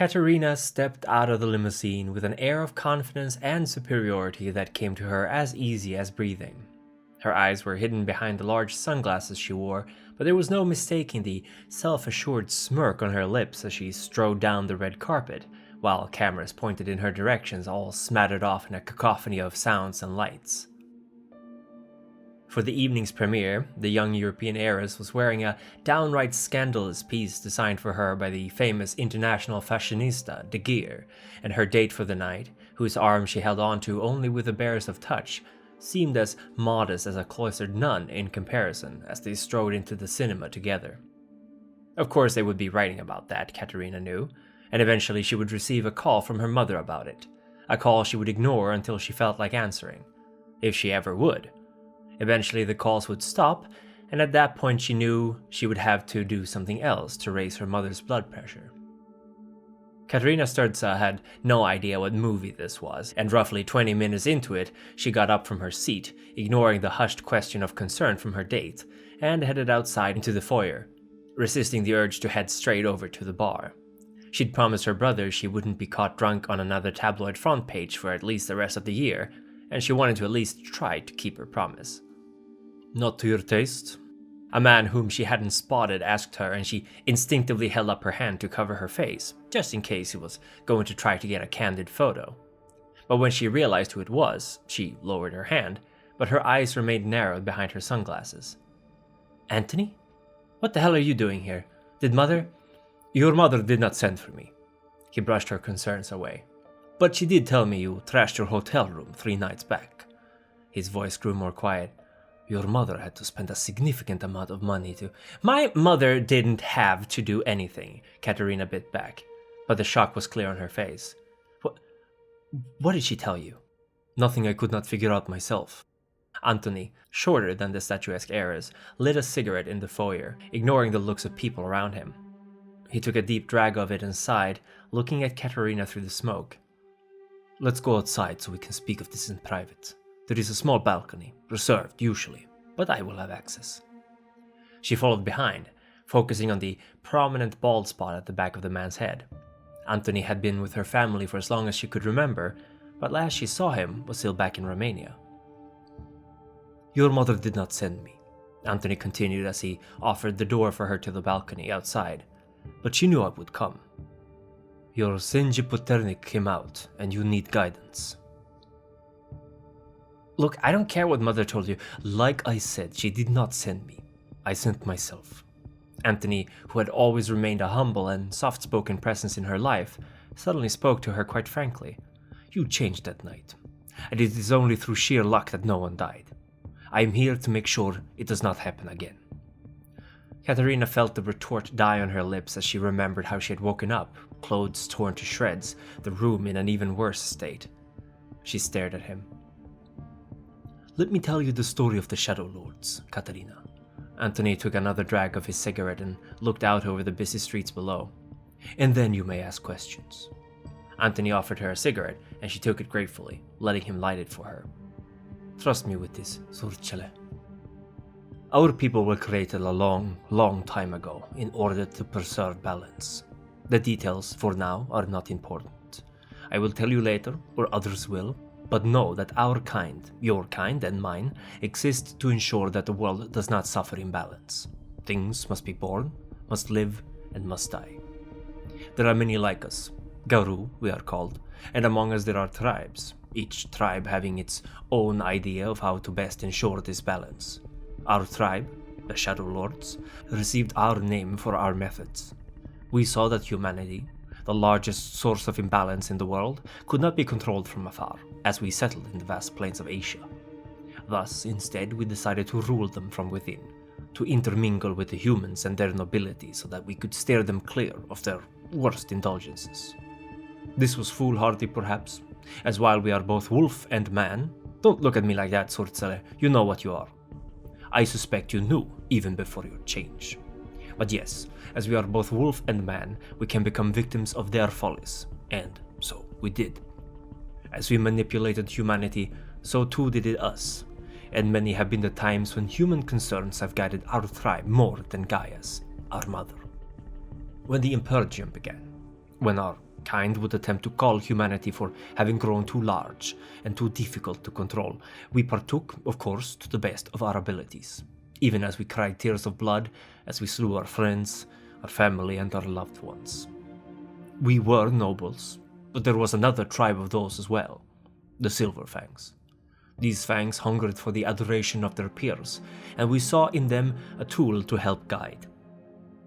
Katerina stepped out of the limousine with an air of confidence and superiority that came to her as easy as breathing. Her eyes were hidden behind the large sunglasses she wore, but there was no mistaking the self-assured smirk on her lips as she strode down the red carpet, while cameras pointed in her directions, all smattered off in a cacophony of sounds and lights. For the evening's premiere, the young European heiress was wearing a downright scandalous piece designed for her by the famous international fashionista De Geer, and her date for the night, whose arm she held onto only with the barest of touch, seemed as modest as a cloistered nun in comparison as they strode into the cinema together. Of course they would be writing about that, Katerina knew, and eventually she would receive a call from her mother about it, a call she would ignore until she felt like answering, if she ever would. Eventually the calls would stop, and at that point she knew she would have to do something else to raise her mother's blood pressure. Katerina Sturza had no idea what movie this was, and roughly 20 minutes into it, she got up from her seat, ignoring the hushed question of concern from her date, and headed outside into the foyer, resisting the urge to head straight over to the bar. She'd promised her brother she wouldn't be caught drunk on another tabloid front page for at least the rest of the year, and she wanted to at least try to keep her promise. "Not to your taste?" A man whom she hadn't spotted asked her, and she instinctively held up her hand to cover her face, just in case he was going to try to get a candid photo. But when she realized who it was, she lowered her hand, but her eyes remained narrowed behind her sunglasses. "Anthony? What the hell are you doing here? Did Mother—" "Your mother did not send for me." He brushed her concerns away. "But she did tell me you trashed your hotel room 3 nights back." His voice grew more quiet. "Your mother had to spend a significant amount of money to—" "My mother didn't have to do anything," Katerina bit back, but the shock was clear on her face. What did she tell you?" "Nothing I could not figure out myself." Anthony, shorter than the statuesque heiress, lit a cigarette in the foyer, ignoring the looks of people around him. He took a deep drag of it and sighed, looking at Katerina through the smoke. "Let's go outside so we can speak of this in private. There is a small balcony, reserved usually, but I will have access." She followed behind, focusing on the prominent bald spot at the back of the man's head. Anthony had been with her family for as long as she could remember, but last she saw him was still back in Romania. "Your mother did not send me," Anthony continued as he offered the door for her to the balcony outside, "but she knew I would come. Your Senji Poternik came out, and you need guidance." "Look, I don't care what Mother told you. Like I said, she did not send me. I sent myself." Anthony, who had always remained a humble and soft-spoken presence in her life, suddenly spoke to her quite frankly. "You changed that night, and it is only through sheer luck that no one died. I am here to make sure it does not happen again." Katerina felt the retort die on her lips as she remembered how she had woken up, clothes torn to shreds, the room in an even worse state. She stared at him. "Let me tell you the story of the Shadow Lords, Katerina." Anthony took another drag of his cigarette and looked out over the busy streets below. "And then you may ask questions." Anthony offered her a cigarette, and she took it gratefully, letting him light it for her. "Trust me with this, Surchele. Our people were created a long, long time ago in order to preserve balance. The details, for now, are not important. I will tell you later, or others will, but know that our kind, your kind and mine, exist to ensure that the world does not suffer imbalance. Things must be born, must live, and must die. There are many like us. Garou, we are called, and among us there are tribes, each tribe having its own idea of how to best ensure this balance. Our tribe, the Shadow Lords, received our name for our methods. We saw that humanity, the largest source of imbalance in the world, could not be controlled from afar, as we settled in the vast plains of Asia. Thus, instead, we decided to rule them from within, to intermingle with the humans and their nobility so that we could steer them clear of their worst indulgences. This was foolhardy, perhaps, as while we are both wolf and man— don't look at me like that, Surtsele, you know what you are. I suspect you knew, even before your change. But yes, as we are both wolf and man, we can become victims of their follies, and so we did. As we manipulated humanity, so too did it us, and many have been the times when human concerns have guided our tribe more than Gaia's, our mother. When the Impurgium began, when our Kind would attempt to call humanity for having grown too large and too difficult to control. We partook, of course, to the best of our abilities, even as we cried tears of blood as we slew our friends, our family, and our loved ones. We were nobles, but there was another tribe of those as well, the Silver Fangs. These fangs hungered for the adoration of their peers, and we saw in them a tool to help guide.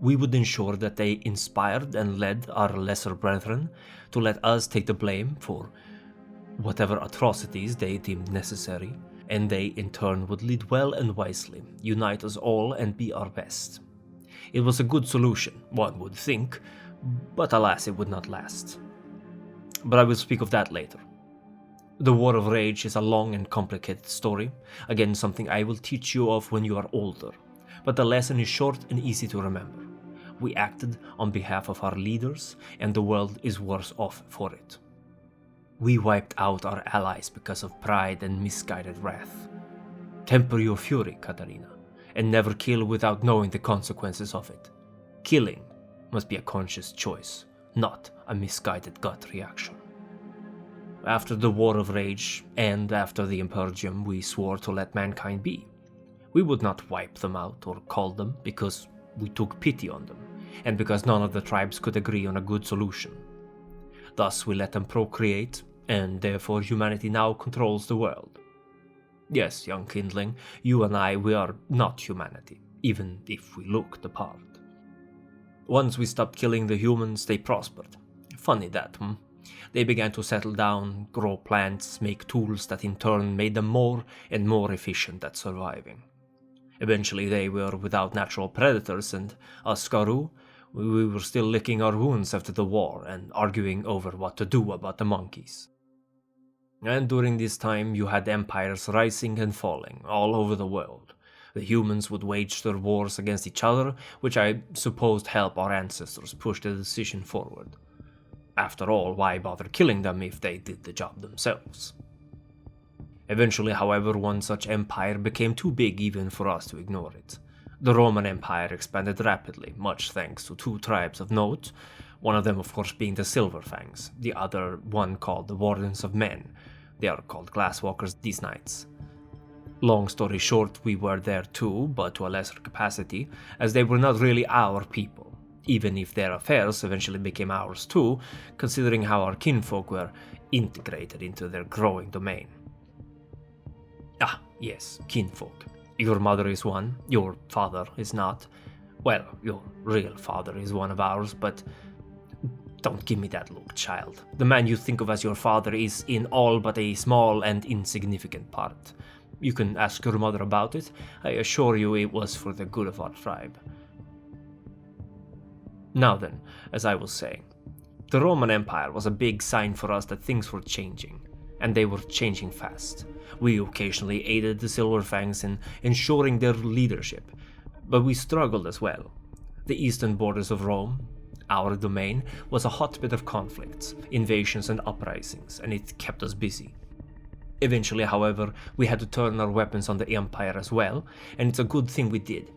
We would ensure that they inspired and led our lesser brethren to let us take the blame for whatever atrocities they deemed necessary, and they in turn would lead well and wisely, unite us all and be our best. It was a good solution, one would think, but alas, it would not last. But I will speak of that later. The War of Rage is a long and complicated story, again something I will teach you of when you are older, but the lesson is short and easy to remember. We acted on behalf of our leaders, and the world is worse off for it. We wiped out our allies because of pride and misguided wrath. Temper your fury, Katarina, and never kill without knowing the consequences of it. Killing must be a conscious choice, not a misguided gut reaction. After the War of Rage, and after the Impurgium, we swore to let mankind be. We would not wipe them out or call them, because we took pity on them, and because none of the tribes could agree on a good solution. Thus we let them procreate, and therefore humanity now controls the world. Yes, young kindling, you and I, we are not humanity, even if we look the part. Once we stopped killing the humans, they prospered. Funny that, They began to settle down, grow plants, make tools that in turn made them more and more efficient at surviving. Eventually they were without natural predators, and us Garou, we were still licking our wounds after the war and arguing over what to do about the monkeys. And during this time you had empires rising and falling all over the world. The humans would wage their wars against each other, which I supposed helped our ancestors push the decision forward. After all, why bother killing them if they did the job themselves? Eventually, however, one such empire became too big even for us to ignore it. The Roman Empire expanded rapidly, much thanks to two tribes of note, one of them of course being the Silver Fangs, the other one called the Wardens of Men. They are called Glasswalkers these nights. Long story short, we were there too, but to a lesser capacity, as they were not really our people, even if their affairs eventually became ours too, considering how our kinfolk were integrated into their growing domain. Ah, yes, kinfolk. Your mother is one, your father is not. Well, your real father is one of ours, but don't give me that look, child. The man you think of as your father is in all but a small and insignificant part. You can ask your mother about it. I assure you it was for the good of our tribe. Now then, as I was saying, the Roman Empire was a big sign for us that things were changing, and they were changing fast. We occasionally aided the Silver Fangs in ensuring their leadership, but we struggled as well. The eastern borders of Rome, our domain, was a hotbed of conflicts, invasions and uprisings, and it kept us busy. Eventually, however, we had to turn our weapons on the Empire as well, and it's a good thing we did.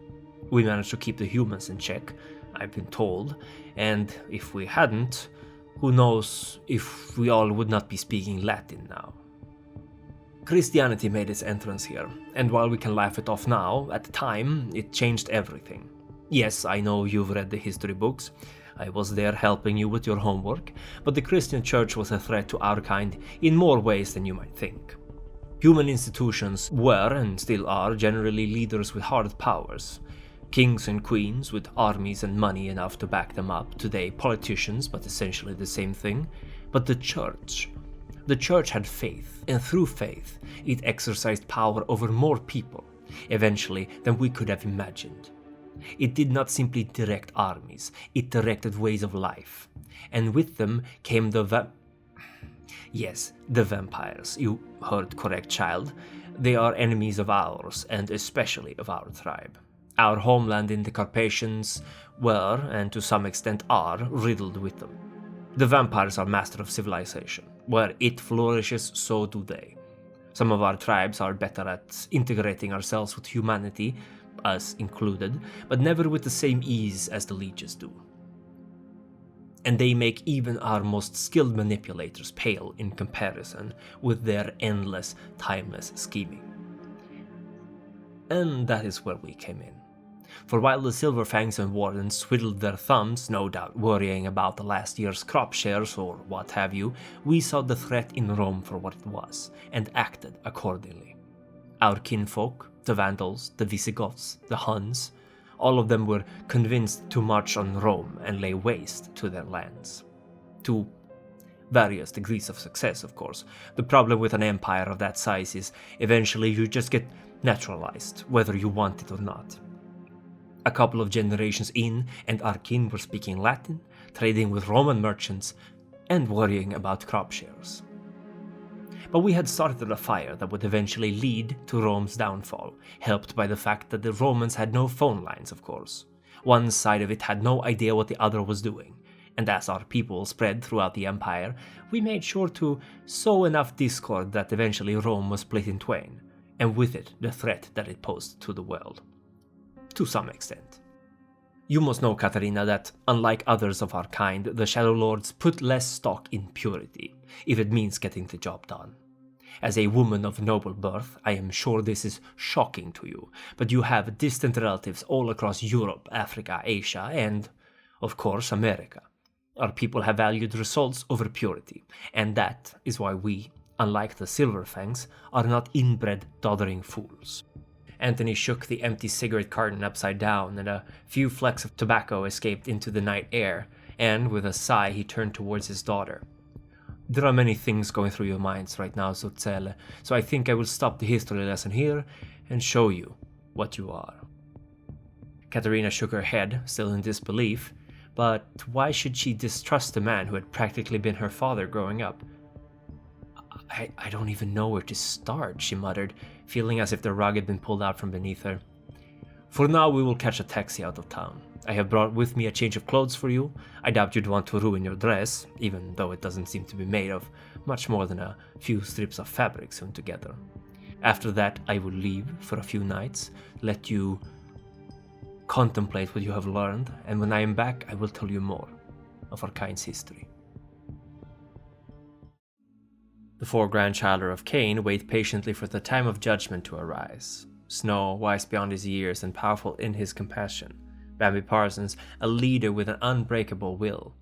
We managed to keep the humans in check, I've been told, and if we hadn't, who knows if we all would not be speaking Latin now. Christianity made its entrance here, and while we can laugh it off now, at the time, it changed everything. Yes, I know you've read the history books. I was there helping you with your homework, but the Christian Church was a threat to our kind in more ways than you might think. Human institutions were, and still are, generally leaders with hard powers. Kings and queens with armies and money enough to back them up, today politicians, but essentially the same thing. But the Church had faith, and through faith, it exercised power over more people, eventually, than we could have imagined. It did not simply direct armies, it directed ways of life. And with them came the vampires. You heard correct, child. They are enemies of ours, and especially of our tribe. Our homeland in the Carpathians were, and to some extent are, riddled with them. The vampires are master of civilization. Where it flourishes, so do they. Some of our tribes are better at integrating ourselves with humanity, us included, but never with the same ease as the leeches do. and they make even our most skilled manipulators pale in comparison with their endless, timeless scheming. And that is where we came in. For while the Silver Fangs and Wardens twiddled their thumbs, no doubt worrying about the last year's crop shares or what have you, we saw the threat in Rome for what it was, and acted accordingly. Our kinfolk, the Vandals, the Visigoths, the Huns, all of them were convinced to march on Rome and lay waste to their lands. To various degrees of success, of course. The problem with an empire of that size is eventually you just get naturalized, whether you want it or not. A couple of generations in, and our kin were speaking Latin, trading with Roman merchants, and worrying about crop shares. But we had started a fire that would eventually lead to Rome's downfall, helped by the fact that the Romans had no phone lines, of course. One side of it had no idea what the other was doing, and as our people spread throughout the empire, we made sure to sow enough discord that eventually Rome was split in twain, and with it the threat that it posed to the world. To some extent. You must know, Katarina, that, unlike others of our kind, the Shadow Lords put less stock in purity, if it means getting the job done. As a woman of noble birth, I am sure this is shocking to you, but you have distant relatives all across Europe, Africa, Asia, and, of course, America. Our people have valued results over purity, and that is why we, unlike the Silver Fangs, are not inbred doddering fools. Anthony shook the empty cigarette carton upside down, and a few flecks of tobacco escaped into the night air, and with a sigh he turned towards his daughter. There are many things going through your minds right now, Zurzele, so I think I will stop the history lesson here and show you what you are. Katerina shook her head, still in disbelief, but why should she distrust a man who had practically been her father growing up? I don't even know where to start, she muttered, feeling as if the rug had been pulled out from beneath her. For now, we will catch a taxi out of town. I have brought with me a change of clothes for you. I doubt you'd want to ruin your dress, even though it doesn't seem to be made of much more than a few strips of fabric sewn together. After that, I will leave for a few nights, let you contemplate what you have learned, and when I am back, I will tell you more of our kind's history. The four-grandchilder of Cain waited patiently for the time of judgment to arise. Snow, wise beyond his years and powerful in his compassion. Bambi Parsons, a leader with an unbreakable will.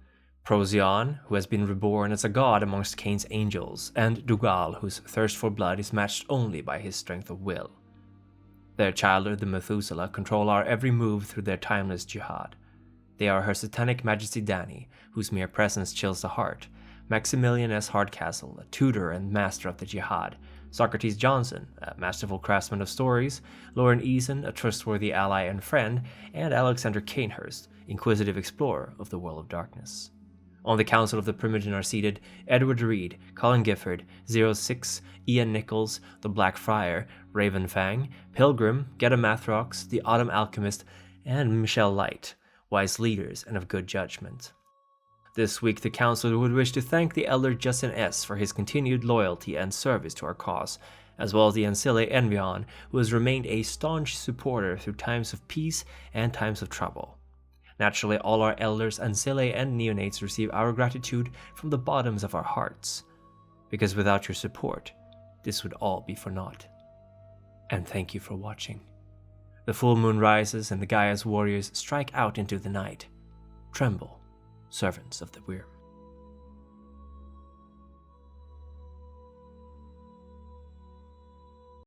Procyon, who has been reborn as a god amongst Cain's angels. And Dougal, whose thirst for blood is matched only by his strength of will. Their childer, the Methuselah, control our every move through their timeless jihad. They are Her Satanic Majesty Danny, whose mere presence chills the heart. Maximilian S. Hardcastle, a tutor and master of the jihad, Socrates Johnson, a masterful craftsman of stories, Lauren Eason, a trustworthy ally and friend, and Alexander Canehurst, inquisitive explorer of the world of darkness. On the council of the Primogen are seated Edward Reed, Colin Gifford, 06, Ian Nichols, the Black Friar, Raven Fang, Pilgrim, Geta Mathrox, the Autumn Alchemist, and Michelle Light, wise leaders and of good judgment. This week, the Council would wish to thank the Elder Justin S. for his continued loyalty and service to our cause, as well as the Ancile Envion, who has remained a staunch supporter through times of peace and times of trouble. Naturally, all our elders, Ancile, and neonates receive our gratitude from the bottoms of our hearts, because without your support, this would all be for naught. And thank you for watching. The full moon rises, and the Gaia's warriors strike out into the night. Tremble, servants of the Weir.